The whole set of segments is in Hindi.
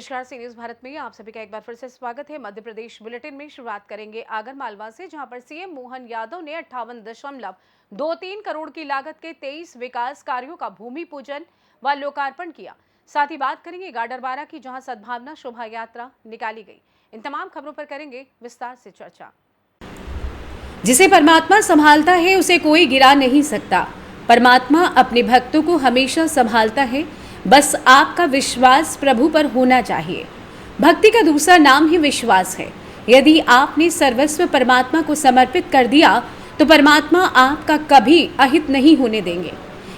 नमस्कार, सी न्यूज भारत में आप सभी का एक बार फिर से स्वागत है। मध्य प्रदेश बुलेटिन में शुरुआत करेंगे आगर मालवा से, जहां पर सीएम मोहन यादव ने 58.23 करोड़ की लागत के 23 विकास कार्यों का भूमि पूजन व लोकार्पण किया। साथ ही बात करेंगे गाडरवारा की, जहां सद्भावना शोभा यात्रा निकाली गई। इन तमाम खबरों पर करेंगे विस्तार से चर्चा। जिसे परमात्मा संभालता है उसे कोई गिरा नहीं सकता। परमात्मा अपने भक्तों को हमेशा संभालता है, बस आपका विश्वास प्रभु पर होना चाहिए। भक्ति का दूसरा नाम ही विश्वास है। यदि आपने सर्वस्व परमात्मा को समर्पित कर दिया तो परमात्मा आपका कभी अहित नहीं होने देंगे।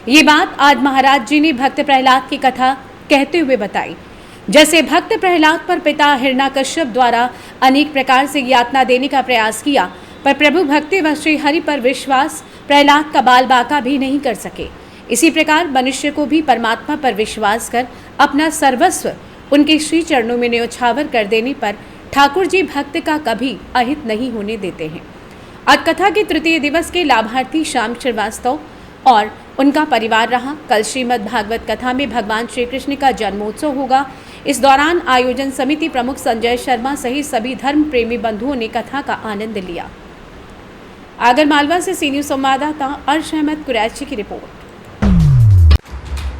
ये बात आज महाराज जी ने भक्त प्रहलाद की कथा कहते हुए बताई। जैसे भक्त प्रहलाद पर पिता हिरण्याकश्यप द्वारा अनेक प्रकार से यातना देने का प्रयास किया, पर प्रभु भक्ति व श्री हरि पर विश्वास प्रहलाद का बाल बाका भी नहीं कर सके। इसी प्रकार मनुष्य को भी परमात्मा पर विश्वास कर अपना सर्वस्व उनके श्री चरणों में न्योछावर कर देने पर ठाकुर जी भक्त का कभी अहित नहीं होने देते हैं। आज कथा के तृतीय दिवस के लाभार्थी श्याम श्रीवास्तव और उनका परिवार रहा। कल श्रीमद् भागवत कथा में भगवान श्री कृष्ण का जन्मोत्सव होगा। इस दौरान आयोजन समिति प्रमुख संजय शर्मा सहित सभी धर्म प्रेमी बंधुओं ने कथा का आनंद लिया। आगर मालवा से सी न्यूज संवाददाता अर्श अहमद कुरैशी की रिपोर्ट।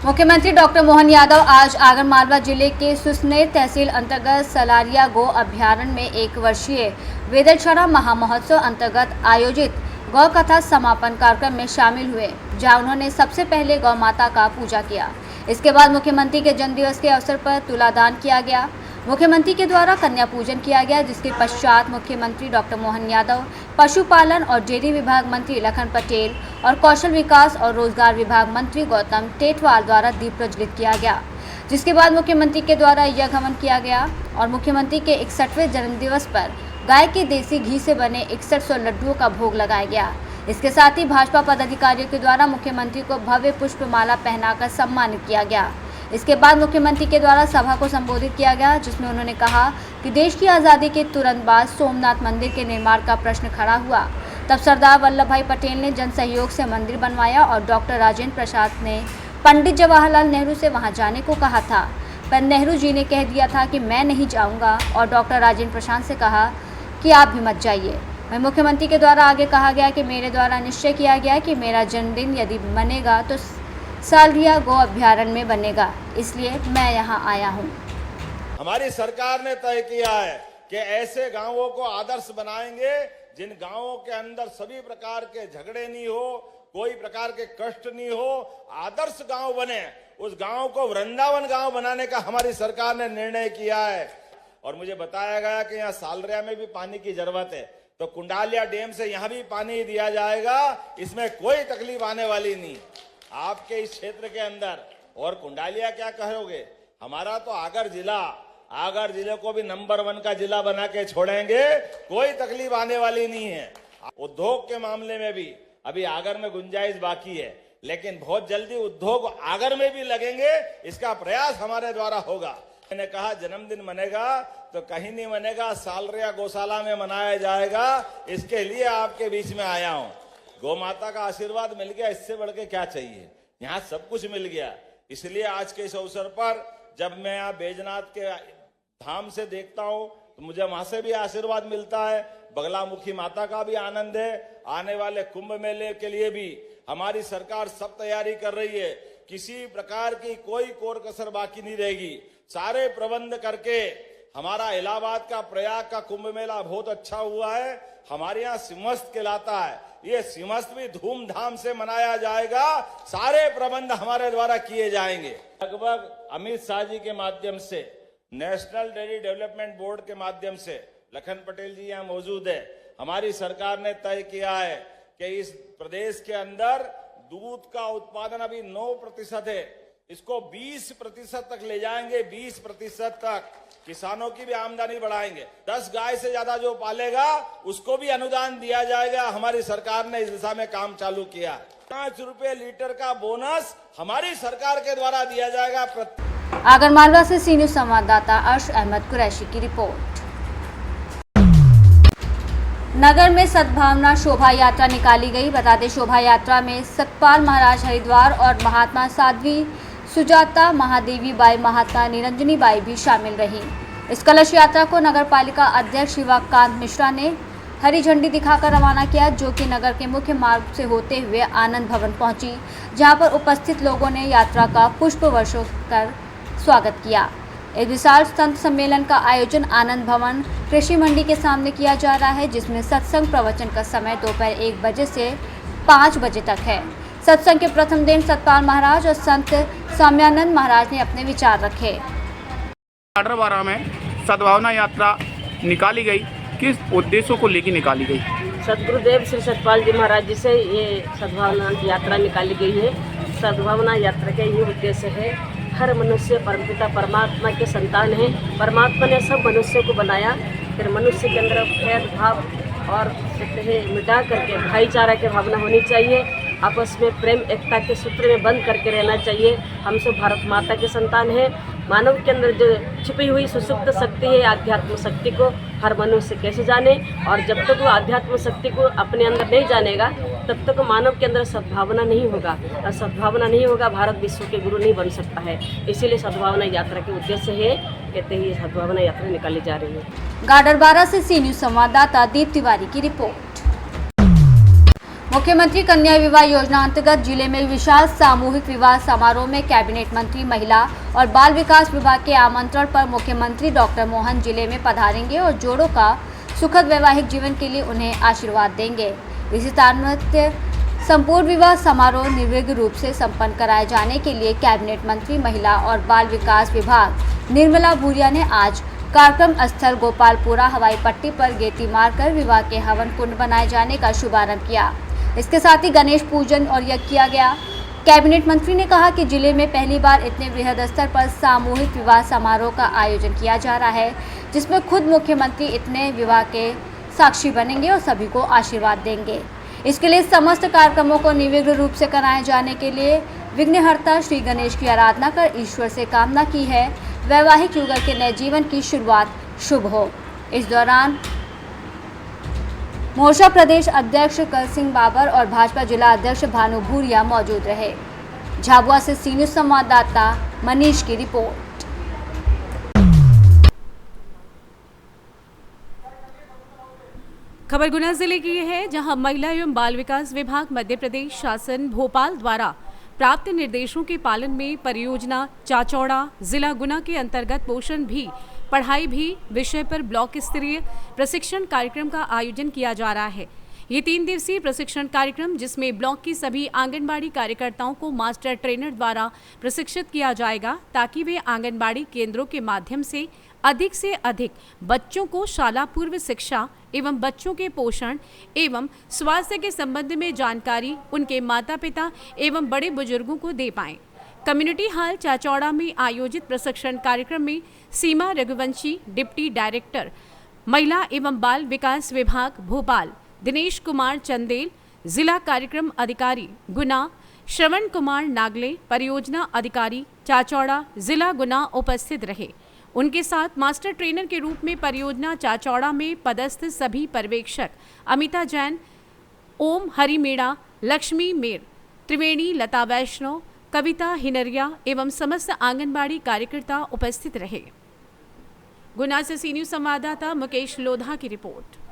मुख्यमंत्री डॉक्टर मोहन यादव आज आगर मालवा जिले के सुसनेर तहसील अंतर्गत सलारिया गौ अभ्यारण्य में 1 वर्षीय वेदलछड़ा महामहोत्सव अंतर्गत आयोजित गौ कथा समापन कार्यक्रम में शामिल हुए, जहां उन्होंने सबसे पहले गौ माता का पूजा किया। इसके बाद मुख्यमंत्री के जन्मदिवस के अवसर पर तुलादान किया गया। मुख्यमंत्री के द्वारा कन्या पूजन किया गया, जिसके पश्चात मुख्यमंत्री डॉक्टर मोहन यादव, पशुपालन और डेयरी विभाग मंत्री लखन पटेल और कौशल विकास और रोजगार विभाग मंत्री गौतम टेटवाल द्वारा दीप प्रज्वलित किया गया। जिसके बाद मुख्यमंत्री के द्वारा यज्ञ हवन किया गया और मुख्यमंत्री के 61वें जन्मदिवस पर गाय के देसी घी से बने 6100 लड्डुओं का भोग लगाया गया। इसके साथ ही भाजपा पदाधिकारियों के द्वारा मुख्यमंत्री को भव्य पुष्पमाला पहनाकर सम्मानित किया गया। इसके बाद मुख्यमंत्री के द्वारा सभा को संबोधित किया गया, जिसमें उन्होंने कहा कि देश की आज़ादी के तुरंत बाद सोमनाथ मंदिर के निर्माण का प्रश्न खड़ा हुआ। तब सरदार वल्लभ भाई पटेल ने जन सहयोग से मंदिर बनवाया और डॉक्टर राजेंद्र प्रसाद ने पंडित जवाहरलाल नेहरू से वहां जाने को कहा था, पर नेहरू जी ने कह दिया था कि मैं नहीं जाऊंगा और डॉक्टर राजेंद्र प्रसाद से कहा कि आप भी मत जाइए। वहीं मुख्यमंत्री के द्वारा आगे कहा गया कि मेरे द्वारा निश्चय किया गया कि मेरा जन्मदिन यदि बनेगा तो सालरिया गौ अभ्यारण्य में बनेगा, इसलिए मैं यहाँ आया हूँ। हमारी सरकार ने तय किया है कि ऐसे गांवों को आदर्श बनाएंगे जिन गांवों के अंदर सभी प्रकार के झगड़े नहीं हो, कोई प्रकार के कष्ट नहीं हो, आदर्श गांव बने। उस गांव को वृंदावन गांव बनाने का हमारी सरकार ने निर्णय किया है। और मुझे बताया गया कि यहाँ सालरिया में भी पानी की जरूरत है, तो कुंडालिया डैम से यहाँ भी पानी दिया जाएगा। इसमें कोई तकलीफ आने वाली नहीं आपके इस क्षेत्र के अंदर। और कुंडालिया क्या कहोगे, हमारा तो आगर जिले को भी नंबर 1 का जिला बना के छोड़ेंगे, कोई तकलीफ आने वाली नहीं है। उद्योग के मामले में भी अभी आगर में गुंजाइश बाकी है, लेकिन बहुत जल्दी उद्योग आगर में भी लगेंगे, इसका प्रयास हमारे द्वारा होगा। मैंने कहा जन्मदिन मनेगा तो कहीं नहीं मनेगा, सालरिया गौशाला में मनाया जाएगा। इसके लिए आपके बीच में आया हूं। गौ माता का आशीर्वाद मिल गया, इससे बढ़ के क्या चाहिए। यहाँ सब कुछ मिल गया। इसलिए आज के इस अवसर पर जब मैं यहाँ बैजनाथ के धाम से देखता हूँ तो मुझे वहां से भी आशीर्वाद मिलता है। बगलामुखी माता का भी आनंद है। आने वाले कुंभ मेले के लिए भी हमारी सरकार सब तैयारी कर रही है। किसी प्रकार की कोई कोर कसर बाकी नहीं रहेगी। सारे प्रबंध करके हमारा इलाहाबाद का प्रयाग का कुंभ मेला बहुत अच्छा हुआ है। हमारे यहाँ सिंहस्थ कहलाता है, ये सिंहस्थ भी धूमधाम से मनाया जाएगा। सारे प्रबंध हमारे द्वारा किए जाएंगे। लगभग अमित शाह जी के माध्यम से, नेशनल डेयरी डेवलपमेंट बोर्ड के माध्यम से, लखन पटेल जी यहाँ मौजूद है, हमारी सरकार ने तय किया है कि इस प्रदेश के अंदर दूध का उत्पादन अभी 9% है, इसको 20% तक ले जाएंगे। 20% तक किसानों की भी आमदनी बढ़ाएंगे। 10 गाय से ज्यादा जो पालेगा उसको भी अनुदान दिया जाएगा। हमारी सरकार ने इस दिशा में काम चालू किया। 5 रुपए लीटर का बोनस हमारी सरकार के द्वारा दिया जाएगा। आगर मालवा से सी न्यूज संवाददाता अर्श अहमद कुरैशी की रिपोर्ट। नगर में सद्भावना शोभा यात्रा निकाली गई। बता दें, शोभा यात्रा में सतपाल महाराज हरिद्वार और महात्मा साध्वी सुजाता महादेवी बाई, महात्मा निरंजनी बाई भी शामिल रही। इस कलश यात्रा को नगर पालिका अध्यक्ष शिवकांत मिश्रा ने हरी झंडी दिखाकर रवाना किया, जो कि नगर के मुख्य मार्ग से होते हुए आनंद भवन पहुंची, जहां पर उपस्थित लोगों ने यात्रा का पुष्प वर्षों कर स्वागत किया। इस विशाल संत सम्मेलन का आयोजन आनंद भवन कृषि मंडी के सामने किया जा रहा है, जिसमें सत्संग प्रवचन का समय दोपहर 1 बजे से 5 बजे तक है। सत्संग के प्रथम दिन सतपाल महाराज और संत सौम्यानंद महाराज ने अपने विचार रखे। 18-12 में सद्भावना यात्रा निकाली गई, किस उद्देश्यों को लेकर निकाली गई? सदगुरुदेव श्री सतपाल जी महाराज जी से ये सद्भावना यात्रा निकाली गई है। सद्भावना यात्रा का ये उद्देश्य है, हर मनुष्य परमपिता परमात्मा के संतान है। परमात्मा ने सब मनुष्यों को बनाया, फिर मनुष्य के अंदर भेदभाव और मिटा करके भाईचारा की भावना होनी चाहिए, आपस में प्रेम एकता के सूत्र में बंद करके रहना चाहिए। हम सब भारत माता के संतान हैं। मानव के अंदर जो छिपी हुई सुसुप्त शक्ति है, आध्यात्म शक्ति को हर मनुष्य कैसे जाने, और जब तक वो आध्यात्म शक्ति को अपने अंदर नहीं जानेगा तब तक मानव के अंदर सद्भावना नहीं होगा, और सद्भावना नहीं होगा भारत विश्व के गुरु नहीं बन सकता है। इसीलिए सद्भावना यात्रा के उद्देश्य है, कहते ही सद्भावना यात्रा निकाली जा रही है। गाडरबारा से सी न्यूज संवाददाता दीप तिवारी की रिपोर्ट। मुख्यमंत्री कन्या विवाह योजना अंतर्गत जिले में विशाल सामूहिक विवाह समारोह में कैबिनेट मंत्री महिला और बाल विकास विभाग के आमंत्रण पर मुख्यमंत्री डॉक्टर मोहन जिले में पधारेंगे और जोड़ों का सुखद वैवाहिक जीवन के लिए उन्हें आशीर्वाद देंगे। इसी तान्मत्य संपूर्ण विवाह समारोह निर्विघ्न रूप से संपन्न कराए जाने के लिए कैबिनेट मंत्री महिला और बाल विकास विभाग निर्मला भूरिया ने आज कार्यक्रम स्थल गोपालपुरा हवाई पट्टी पर गेटी मारकर विवाह के हवन कुंड बनाए जाने का शुभारंभ किया। इसके साथ ही गणेश पूजन और यज्ञ किया गया। कैबिनेट मंत्री ने कहा कि जिले में पहली बार इतने बृहद स्तर पर सामूहिक विवाह समारोह का आयोजन किया जा रहा है, जिसमें खुद मुख्यमंत्री इतने विवाह के साक्षी बनेंगे और सभी को आशीर्वाद देंगे। इसके लिए समस्त कार्यक्रमों को निर्विघ्न रूप से कराए जाने के लिए विघ्नहर्ता श्री गणेश की आराधना कर ईश्वर से कामना की है, वैवाहिक युगल के नए जीवन की शुरुआत शुभ हो। इस दौरान मोर्चा प्रदेश अध्यक्ष कर सिंह बाबर और भाजपा जिला अध्यक्ष भानु भूरिया मौजूद रहे। झाबुआ से सी न्यूज संवाददाता मनीष की रिपोर्ट। खबर गुना जिले की है, जहां महिला एवं बाल विकास विभाग मध्य प्रदेश शासन भोपाल द्वारा प्राप्त निर्देशों के पालन में परियोजना चाचौड़ा जिला गुना के अंतर्गत पोषण भी पढ़ाई भी विषय पर ब्लॉक स्तरीय प्रशिक्षण कार्यक्रम का आयोजन किया जा रहा है। ये 3 दिवसीय प्रशिक्षण कार्यक्रम, जिसमें ब्लॉक की सभी आंगनबाड़ी कार्यकर्ताओं को मास्टर ट्रेनर द्वारा प्रशिक्षित किया जाएगा, ताकि वे आंगनबाड़ी केंद्रों के माध्यम से अधिक बच्चों को शाला पूर्व शिक्षा एवं बच्चों के पोषण एवं स्वास्थ्य के संबंध में जानकारी उनके माता पिता एवं बड़े बुजुर्गों को दे पाएं। कम्युनिटी हॉल चाचौड़ा में आयोजित प्रशिक्षण कार्यक्रम में सीमा रघुवंशी, डिप्टी डायरेक्टर महिला एवं बाल विकास विभाग भोपाल, दिनेश कुमार चंदेल, जिला कार्यक्रम अधिकारी गुना, श्रवण कुमार नागले, परियोजना अधिकारी चाचौड़ा जिला गुना उपस्थित रहे। उनके साथ मास्टर ट्रेनर के रूप में परियोजना चाचौड़ा में पदस्थ सभी पर्यवेक्षक अमिता जैन, ओम हरि मीणा, लक्ष्मी मेर, त्रिवेणी, लता वैष्णव, कविता हिनरिया एवं समस्त आंगनबाड़ी कार्यकर्ता उपस्थित रहे। गुना से सी न्यूज संवाददाता मुकेश लोधा की रिपोर्ट।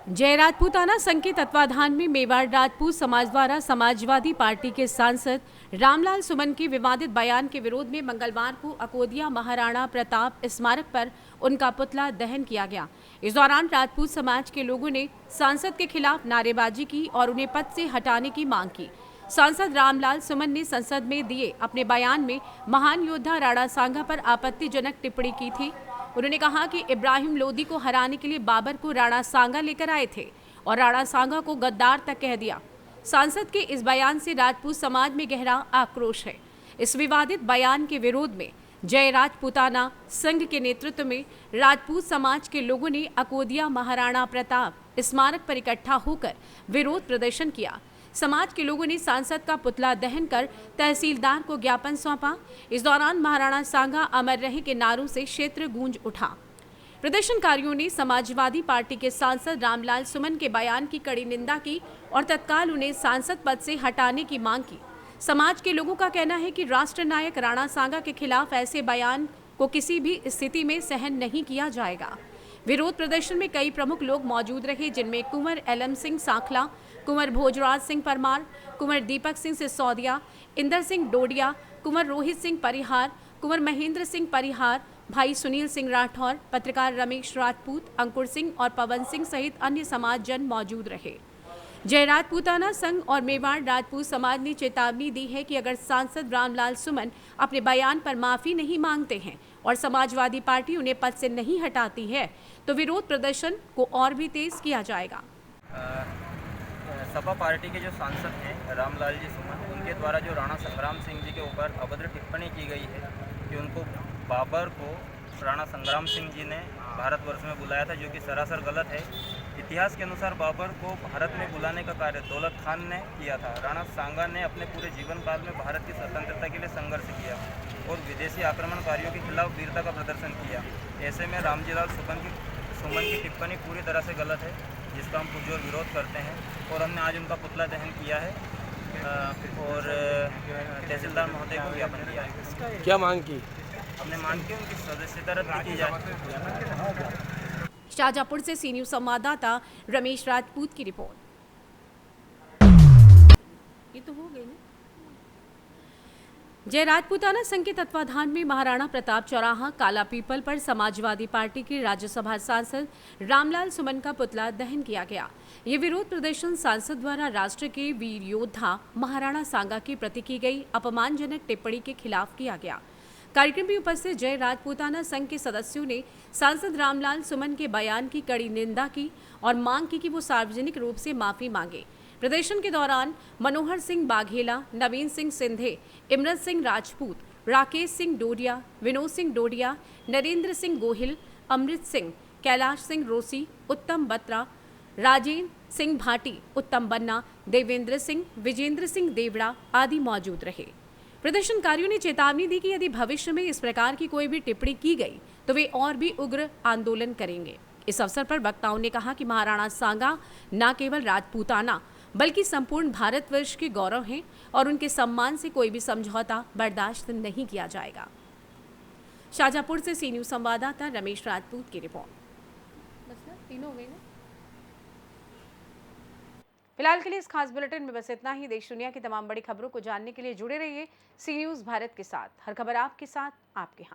जय राजपूताना संघ के तत्वाधान में मेवाड़ राजपूत समाज द्वारा समाजवादी पार्टी के सांसद रामलाल सुमन के विवादित बयान के विरोध में मंगलवार को अकोदिया महाराणा प्रताप स्मारक पर उनका पुतला दहन किया गया। इस दौरान राजपूत समाज के लोगों ने सांसद के खिलाफ नारेबाजी की और उन्हें पद से हटाने की मांग की। सांसद रामलाल सुमन ने संसद में दिए अपने बयान में महान योद्धा राणा सांगा पर आपत्तिजनक टिप्पणी की थी। उन्होंने कहा कि इब्राहिम लोदी को हराने के लिए बाबर को राणा सांगा लेकर आए थे और राणा सांगा को गद्दार तक कह दिया। सांसद के इस बयान से राजपूत समाज में गहरा आक्रोश है। इस विवादित बयान के विरोध में जय राजपूताना संघ के नेतृत्व में राजपूत समाज के लोगों ने अकोदिया महाराणा प्रताप स्मारक पर इकट्ठा होकर विरोध प्रदर्शन किया। समाज के लोगों ने सांसद का पुतला दहन कर तहसीलदार को ज्ञापन सौंपा। इस दौरान महाराणा सांगा अमर रहे के नारों से क्षेत्र गूंज उठा। प्रदर्शनकारियों ने समाजवादी पार्टी के सांसद रामलाल सुमन के बयान की कड़ी निंदा की और तत्काल उन्हें सांसद पद से हटाने की मांग की। समाज के लोगों का कहना है कि राष्ट्र नायक राणा सांगा के खिलाफ ऐसे बयान को किसी भी स्थिति में सहन नहीं किया जाएगा। विरोध प्रदर्शन में कई प्रमुख लोग मौजूद रहे, जिनमें कुंवर एलम सिंह सांखला, कुंवर भोजराज सिंह परमार, कुंवर दीपक सिंह सिसोदिया, इंदर सिंह डोडिया, कुंवर रोहित सिंह परिहार, कुंवर महेंद्र सिंह परिहार, भाई सुनील सिंह राठौर, पत्रकार रमेश राजपूत, अंकुर सिंह और पवन सिंह सहित अन्य समाजजन मौजूद रहे। जय राजपूताना संघ और मेवाड़ राजपूत समाज ने चेतावनी दी है कि अगर सांसद रामलाल सुमन अपने बयान पर माफी नहीं मांगते हैं और समाजवादी पार्टी उन्हें पद से नहीं हटाती है तो विरोध प्रदर्शन को और भी तेज किया जाएगा। सपा पार्टी के जो सांसद हैं रामलाल जी सुमन, उनके द्वारा जो राणा संग्राम सिंह जी के ऊपर अभद्र टिप्पणी की गई है कि उनको बाबर को राणा संग्राम सिंह जी ने भारतवर्ष में बुलाया था, जो कि सरासर गलत है। इतिहास के अनुसार बाबर को भारत में बुलाने का कार्य दौलत खान ने किया था। राणा सांगा ने अपने पूरे जीवन काल में भारत की स्वतंत्रता के लिए संघर्ष किया और विदेशी आक्रमणकारियों के खिलाफ वीरता का प्रदर्शन किया। ऐसे में रामजीलाल सुमन की टिप्पणी पूरी तरह से गलत है, जिसका हम पुरजोर विरोध करते हैं और हमने आज उनका पुतला दहन किया है और तहसीलदार महोदय को ज्ञापन दिया है। क्या मांग की? हमने मांग की उनकी सदस्यता रद्द की जाए। शाहजहाँपुर से सी न्यूज़ संवाददाता रमेश राजपूत की रिपोर्ट। ये तो हो गई ना। जय राजपूताना संघ के तत्वाधान में महाराणा प्रताप चौराहा काला पीपल पर समाजवादी पार्टी के राज्यसभा सांसद रामलाल सुमन का पुतला दहन किया गया। ये विरोध प्रदर्शन सांसद द्वारा राष्ट्र के वीर योद्धा महाराणा सांगा के प्रति की गई अपमानजनक टिप्पणी के खिलाफ किया गया। कार्यक्रम में उपस्थित जय राजपूताना संघ के सदस्यों ने सांसद रामलाल सुमन के बयान की कड़ी निंदा की और मांग की कि वो सार्वजनिक रूप से माफी मांगे। प्रदर्शन के दौरान मनोहर सिंह बाघेला, नवीन सिंह सिंधे, इमरत सिंह राजपूत, राकेश सिंह डोडिया, विनोद सिंह डोडिया, नरेंद्र सिंह गोहिल, अमृत सिंह, कैलाश सिंह रोसी, उत्तम बत्रा, राजेंद्र सिंह भाटी, उत्तम बन्ना, देवेंद्र सिंह, विजेंद्र सिंह देवड़ा आदि मौजूद रहे। प्रदर्शनकारियों ने चेतावनी दी कि यदि भविष्य में इस प्रकार की कोई भी टिप्पणी की गई तो वे और भी उग्र आंदोलन करेंगे। इस अवसर पर वक्ताओं ने कहा कि महाराणा सांगा न केवल राजपूताना बल्कि संपूर्ण भारतवर्ष के गौरव हैं और उनके सम्मान से कोई भी समझौता बर्दाश्त नहीं किया जाएगा। शाहजहाँपुर से सी न्यूज़ संवाददाता रमेश राजपूत की रिपोर्ट। बस ना, तीनों हो गए ना। फिलहाल के लिए इस खास बुलेटिन में बस इतना ही। देश दुनिया की तमाम बड़ी खबरों को जानने के लिए जुड़े रहिए सी न्यूज़ भारत के साथ। हर खबर आपके साथ, आपके हाथ।